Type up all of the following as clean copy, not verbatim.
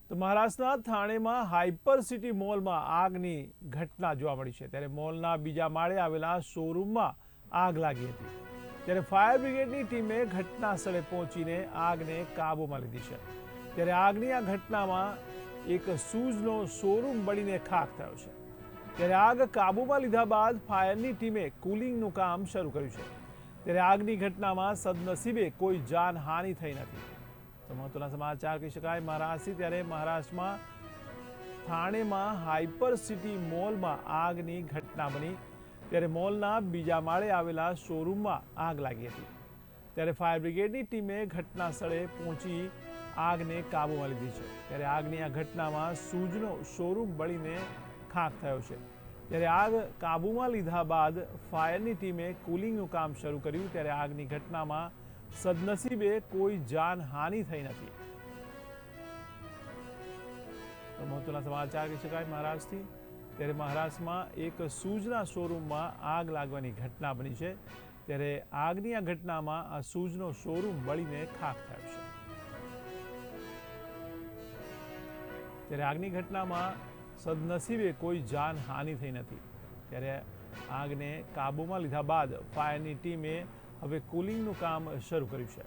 તો મહારાષ્ટ્રના થાણેમાં hyper city મોલમાં આગની ઘટના જોવા મળી છે। ત્યારે મોલના બીજા માળે આવેલા શોરૂમમાં આગ લાગી હતી। ત્યારે ફાયર બ્રિગેડની ટીમે ઘટના સ્થળે પહોંચીને આગને કાબૂમાં લીધી છે। ત્યારે આગની આ ઘટનામાં એક શૂઝનો શોરૂમ બળીને ખાખ થયો છે। ત્યારે આગ કાબૂમાં લીધા બાદ ફાયરની ટીમે કુલિંગનું કામ શરૂ કર્યું છે। ત્યારે આગની ઘટનામાં સદનસીબે કોઈ જાનહાનિ થઈ નથી। તો મહત્વના સમાચાર કહી શકાય મહારાષ્ટ્રથી। ત્યારે મહારાષ્ટ્રમાં થાણેમાં હાઇપર સિટી મોલમાં આગની ઘટના બની। ત્યારે મોલના બીજા માળે આવેલા શોરૂમમાં આગ લાગી હતી। ત્યારે ફાયર બ્રિગેડની ટીમે ઘટના સ્થળે પહોંચી આગને કાબૂમાં લીધી છે। ત્યારે આગની આ ઘટનામાં શૂઝનો શોરૂમ બળીને ખાખ થયો છે। ત્યારે આગ કાબૂમાં લીધા બાદ ફાયરની ટીમે કુલિંગનું કામ શરૂ કર્યું। ત્યારે આગની ઘટનામાં સદનસીબે કોઈ જાનહાનિ થઈ નથી। તો મહત્વના સમાચાર કહી શકાય મહારાષ્ટ્રથી। ત્યારે મહારાષ્ટ્રમાં એક શૂઝના શોરૂમમાં આગ લાગવાની ઘટના બની છે। ત્યારે આગની આ ઘટનામાં આ શૂઝનો શોરૂમ બળીને ખાખ થયો છે। ત્યારે આગની ઘટનામાં સદનસીબે કોઈ જાનહાનિ થઈ નથી। ત્યારે આગને કાબૂમાં લીધા બાદ ફાયરની ટીમે હવે કુલિંગનું કામ શરૂ કર્યું છે।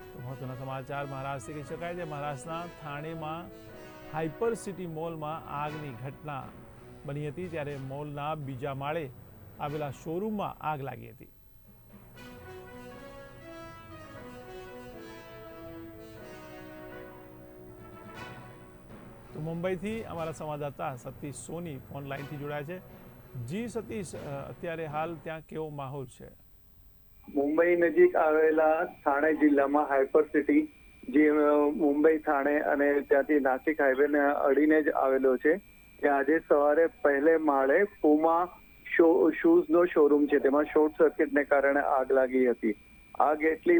તો મહત્વના સમાચાર મહારાષ્ટ્રથી કહી શકાય છે। મહારાષ્ટ્રના થાણેમાં હાઇપર સિટી મોલમાં આગની ઘટના બની હતી। ત્યારે મોલના બીજા માળે આવેલા શોરૂમમાં આગ લાગી હતી। તો મુંબઈથી અમારા સંવાદદાતા સતીશ સોની ફોન લાઈનથી જોડાયા છે। જી સતીશ, અત્યારે હાલ ત્યાં કેવો માહોલ છે? મુંબઈ નજીક આવેલા થાણે જિલ્લામાં હાઇપર સિટી જે મુંબઈ થાણે અને ત્યાંથી નાસિક હાઈવેને અડીને જ આવેલો છે। ત્યાં આજે સવારે પહેલે માળે પુમા શૂઝનો શોરૂમ છે, તેમાં શોર્ટ સર્કિટને કારણે આગ લાગી હતી। આગ એટલી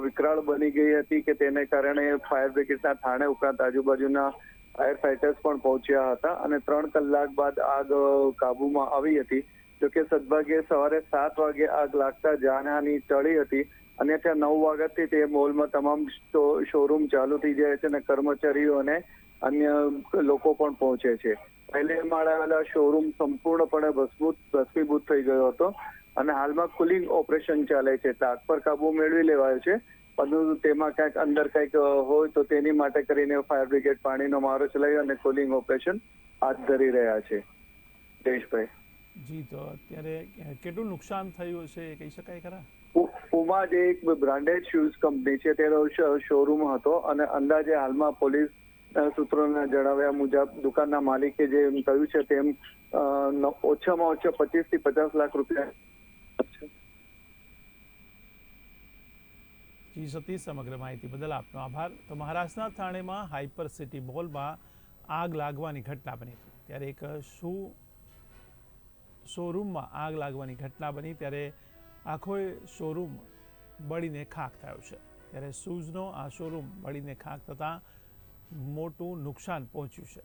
વિકરાળ બની ગઈ હતી કે તેને કારણે ફાયર બ્રિગેડના થાણે ઉપરાંત આજુબાજુના ફાયર ફાઇટર્સ પણ પહોંચ્યા હતા અને 3 કલાક બાદ આગ કાબુમાં આવી હતી। જોકે સદભાગ્યે સવારે 7 વાગે આગ લાગતા જાનહાનિ ટળી હતી અને ત્યાં 9 વાગ્યાથી તે મોલમાં તમામ શોરૂમ ચાલુ થઈ જાય છે અને કર્મચારીઓ અને અન્ય લોકો પણ પહોંચે છે। પહેલે માળે આવેલા શોરૂમ સંપૂર્ણપણે ભસ્મીભૂત થઈ ગયો હતો અને હાલમાં કુલિંગ ઓપરેશન ચાલે છે। એટલે આગ પર કાબુ મેળવી લેવાયો છે, પરંતુ તેમાં ક્યાંક અંદર કંઈક હોય તો તેની માટે કરીને ફાયર બ્રિગેડ પાણીનો મારો ચલાવી અને કુલિંગ ઓપરેશન હાથ ધરી રહ્યા છે। જયેશભાઈ જી, તો અત્યારે કેટલું નુકસાન થયું હશે એ કહી શકાય ખરા? પુમા જે એક બ્રાન્ડેડ શૂઝ કંપની છે તેનો શોરૂમ હતો અને અંદાજે હાલમાં પોલીસ સૂત્રોના જણાવ્યા મુજબ દુકાનના માલિકે જે કહ્યું છે તેમ ઓછામાં ઓછા 25 થી 50 લાખ રૂપિયા છે। જી સતીશ, સમગ્ર માહિતી બદલ આપનો આભાર। તો મહારાષ્ટ્રના થાણેમાં હાઇપર સિટી મોલમાં આગ લાગવાની ઘટના બની હતી। ત્યારે એક શોરૂમમાં આગ લાગવાની ઘટના બની। ત્યારે આખો શોરૂમ બળીને ખાખ થયો છે। ત્યારે શૂઝનો આ શોરૂમ બળીને ખાખ થતાં મોટું નુકસાન પહોંચ્યું છે।